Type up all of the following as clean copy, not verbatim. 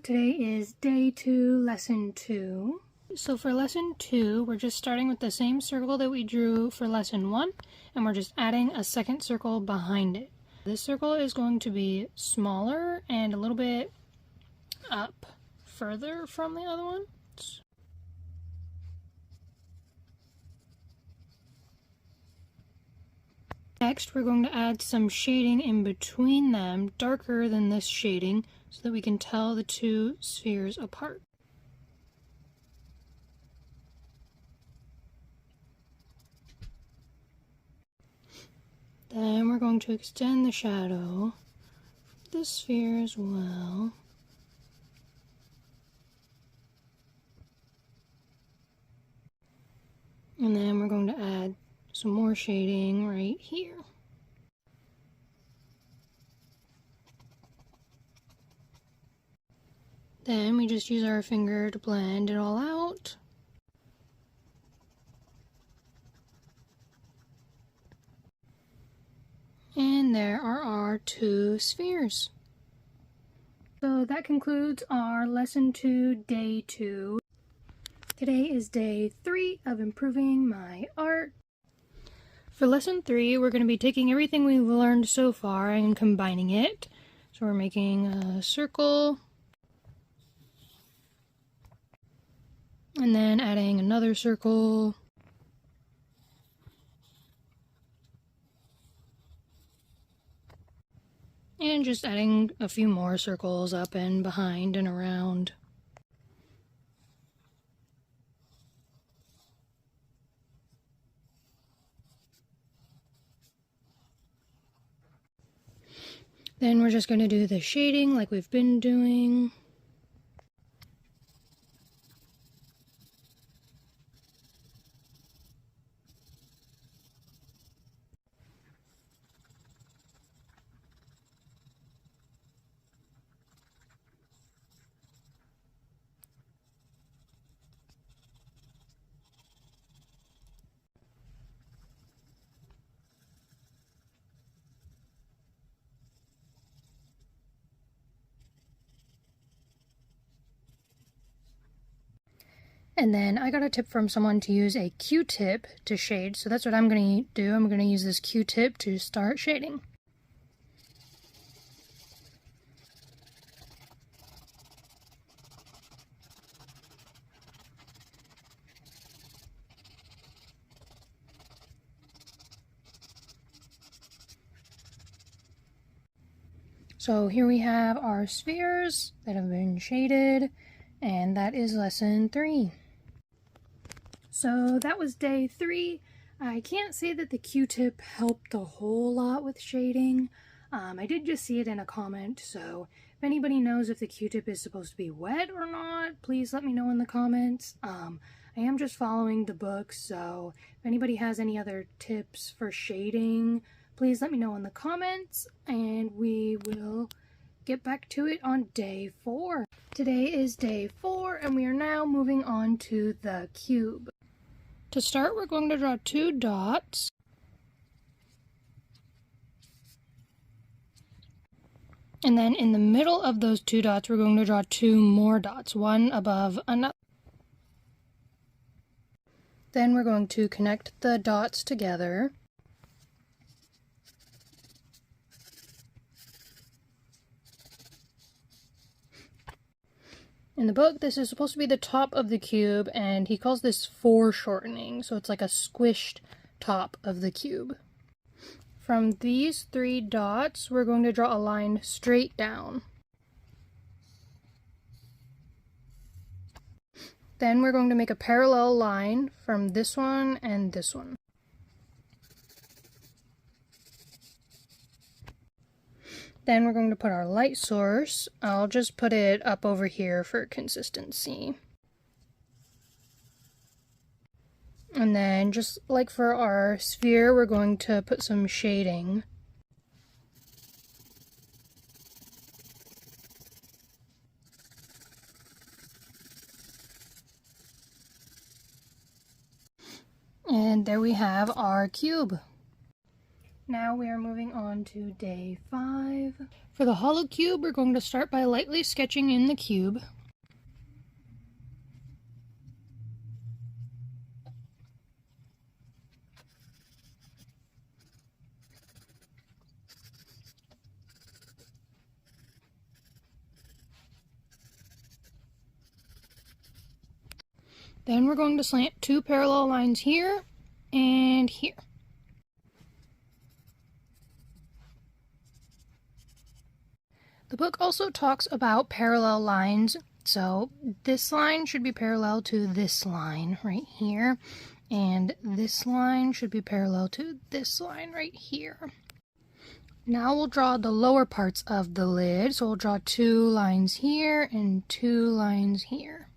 Today is day 2, lesson 2. So for lesson 2, we're just starting with the same circle that we drew for lesson 1, and we're just adding a second circle behind it. This circle is going to be smaller and a little bit up further from the other ones. Next, we're going to add some shading in between them, darker than this shading, so that we can tell the two spheres apart. Then we're going to extend the shadow for this sphere as well. And then we're going to add some more shading right here. Then we just use our finger to blend it all out. And there are our two spheres. So that concludes our lesson 2, day 2. Today is day 3 of improving my art. For lesson 3, we're going to be taking everything we've learned so far and combining it. So we're making a circle, and then adding another circle, and just adding a few more circles up and behind and around. Then we're just going to do the shading like we've been doing. And then I got a tip from someone to use a Q-tip to shade, so that's what I'm going to do. I'm going to use this Q-tip to start shading. So here we have our spheres that have been shaded, and that is lesson 3. So that was day 3. I can't say that the Q-tip helped a whole lot with shading. I did just see it in a comment, so if anybody knows if the Q-tip is supposed to be wet or not, please let me know in the comments. I am just following the book, so if anybody has any other tips for shading, please let me know in the comments, and we will get back to it on day 4. Today is day 4, and we are now moving on to the cube. To start, we're going to draw 2 dots. And then in the middle of those 2 dots, we're going to draw 2 more dots, one above another. Then we're going to connect the dots together. In the book, this is supposed to be the top of the cube, and he calls this foreshortening, so it's like a squished top of the cube. From these 3 dots, we're going to draw a line straight down. Then we're going to make a parallel line from this one and this one. Then we're going to put our light source. I'll just put it up over here for consistency. And then just like for our sphere, we're going to put some shading. And there we have our cube. Now we are moving on to day 5. For the hollow cube, we're going to start by lightly sketching in the cube. Then we're going to slant 2 parallel lines here and here. The book also talks about parallel lines, so this line should be parallel to this line right here, and this line should be parallel to this line right here. Now we'll draw the lower parts of the lid, so we'll draw 2 lines here and 2 lines here.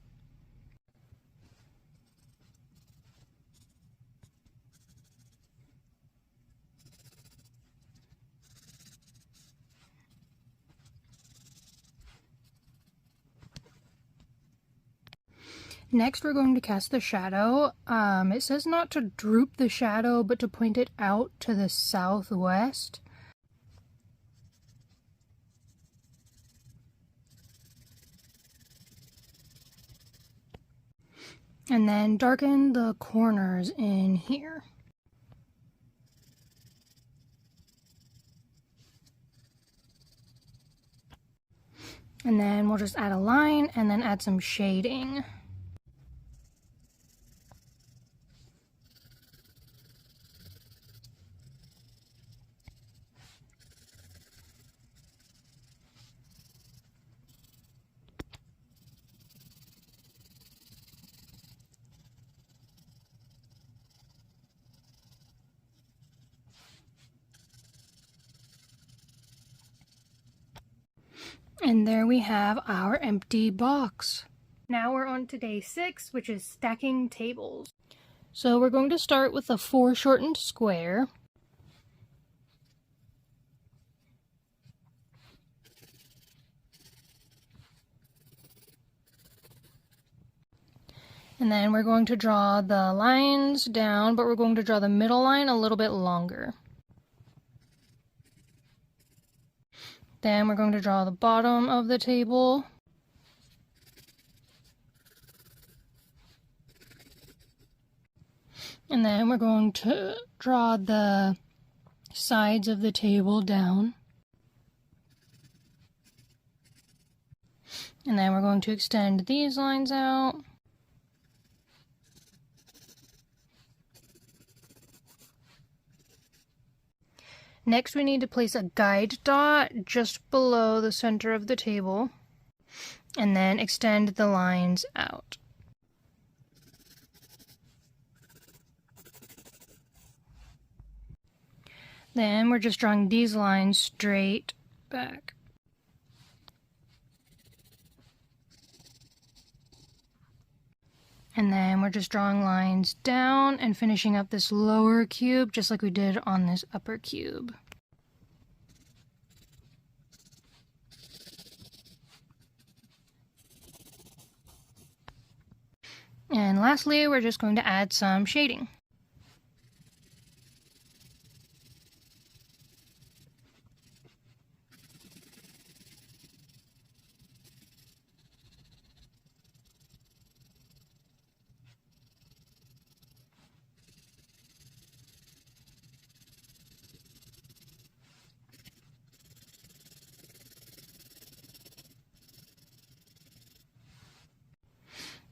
Next, we're going to cast the shadow. It says not to droop the shadow, but to point it out to the southwest. And then darken the corners in here. And then we'll just add a line and then add some shading. And there we have our empty box. Now we're on to day 6, which is stacking tables. So we're going to start with a foreshortened square. And then we're going to draw the lines down, but we're going to draw the middle line a little bit longer. Then we're going to draw the bottom of the table. And then we're going to draw the sides of the table down. And then we're going to extend these lines out. Next, we need to place a guide dot just below the center of the table, and then extend the lines out. Then we're just drawing these lines straight back. And then we're just drawing lines down and finishing up this lower cube just like we did on this upper cube. And lastly, we're just going to add some shading.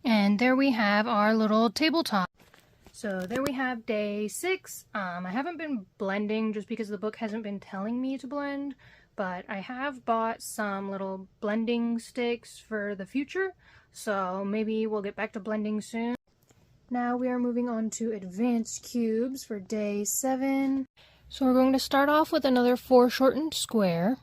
And there we have our little tabletop. So there we have day 6. I haven't been blending just because the book hasn't been telling me to blend, but I have bought some little blending sticks for the future, so maybe we'll get back to blending soon. Now we are moving on to advanced cubes for day 7. So we're going to start off with another foreshortened square.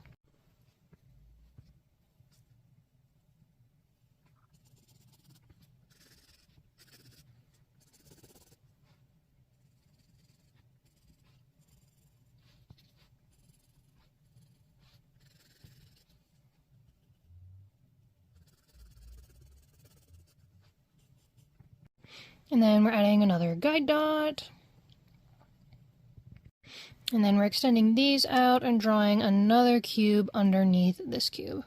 And then we're adding another guide dot. And then we're extending these out and drawing another cube underneath this cube.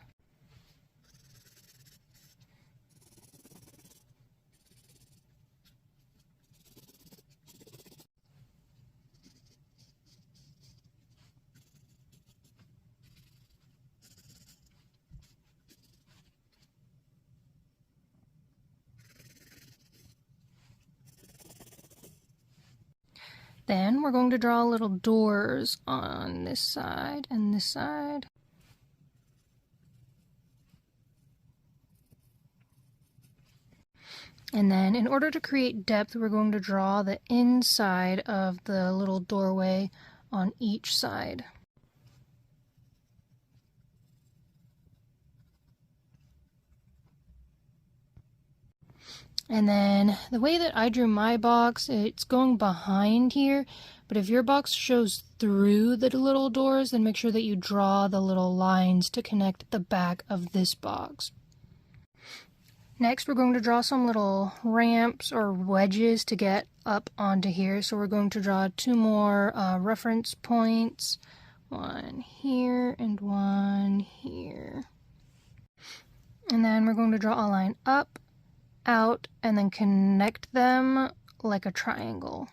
Then we're going to draw little doors on this side and this side. And then in order to create depth, we're going to draw the inside of the little doorway on each side. And then the way that I drew my box, it's going behind here, but if your box shows through the little doors, then make sure that you draw the little lines to connect the back of this box. Next, we're going to draw some little ramps or wedges to get up onto here. So we're going to draw 2 more reference points, one here and one here. And then we're going to draw a line up, out, and then connect them like a triangle.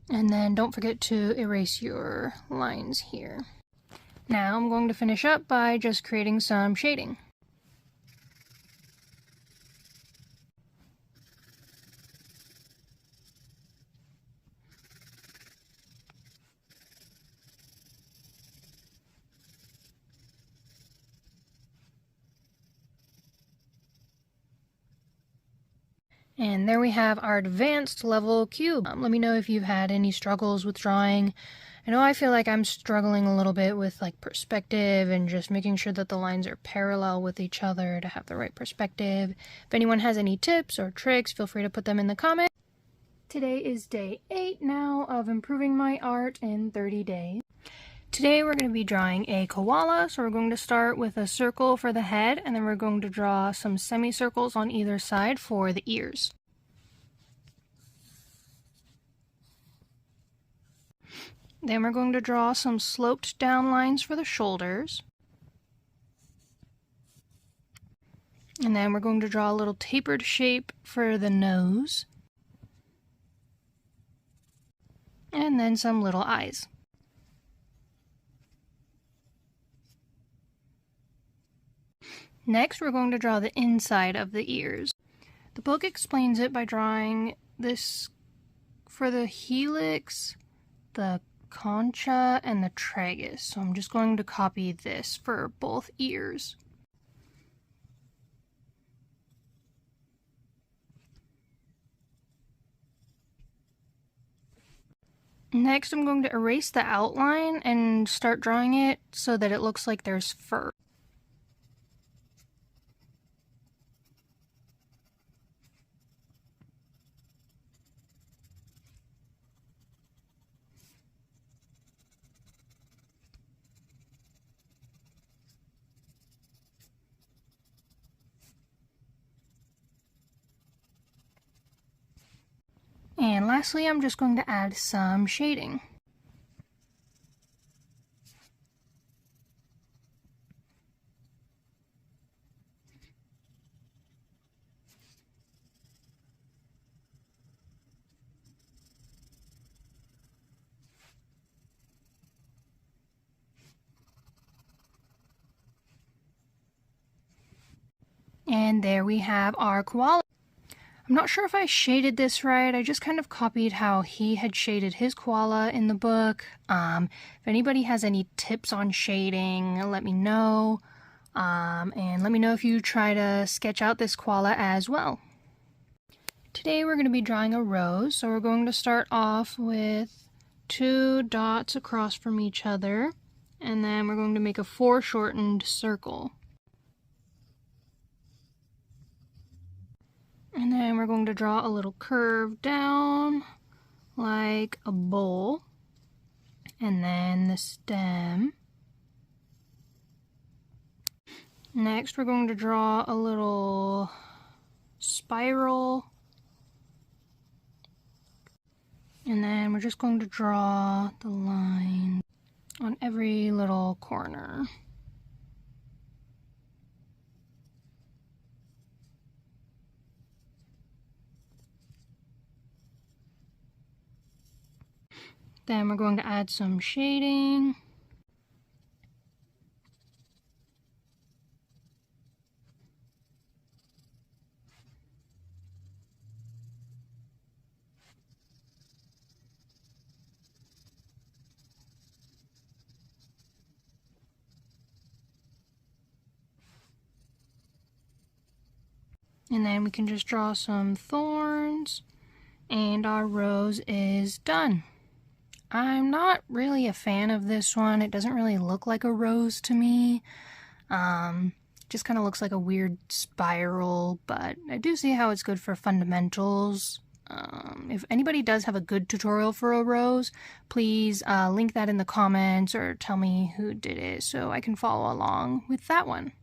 And then don't forget to erase your lines here. Now I'm going to finish up by just creating some shading. And there we have our advanced level cube. Let me know if you've had any struggles with drawing. I know I feel like I'm struggling a little bit with like perspective and just making sure that the lines are parallel with each other to have the right perspective. If anyone has any tips or tricks, feel free to put them in the comments. Today is day 8 now of improving my art in 30 days. Today we're going to be drawing a koala, so we're going to start with a circle for the head, and then we're going to draw some semicircles on either side for the ears. Then we're going to draw some sloped down lines for the shoulders. And then we're going to draw a little tapered shape for the nose. And then some little eyes. Next, we're going to draw the inside of the ears. The book explains it by drawing this for the helix, the concha, and the tragus. So I'm just going to copy this for both ears. Next, I'm going to erase the outline and start drawing it so that it looks like there's fur. And lastly, I'm just going to add some shading. And there we have our koala. I'm not sure if I shaded this right. I just kind of copied how he had shaded his koala in the book. If anybody has any tips on shading, let me know. And let me know if you try to sketch out this koala as well. Today we're going to be drawing a rose, so we're going to start off with 2 dots across from each other, and then we're going to make a foreshortened circle. And then we're going to draw a little curve down like a bowl. And then the stem. Next, we're going to draw a little spiral. And then we're just going to draw the line on every little corner. Then we're going to add some shading. And then we can just draw some thorns, and our rose is done. I'm not really a fan of this one. It doesn't really look like a rose to me. Just kind of looks like a weird spiral, but I do see how it's good for fundamentals. If anybody does have a good tutorial for a rose, please link that in the comments or tell me who did it so I can follow along with that one.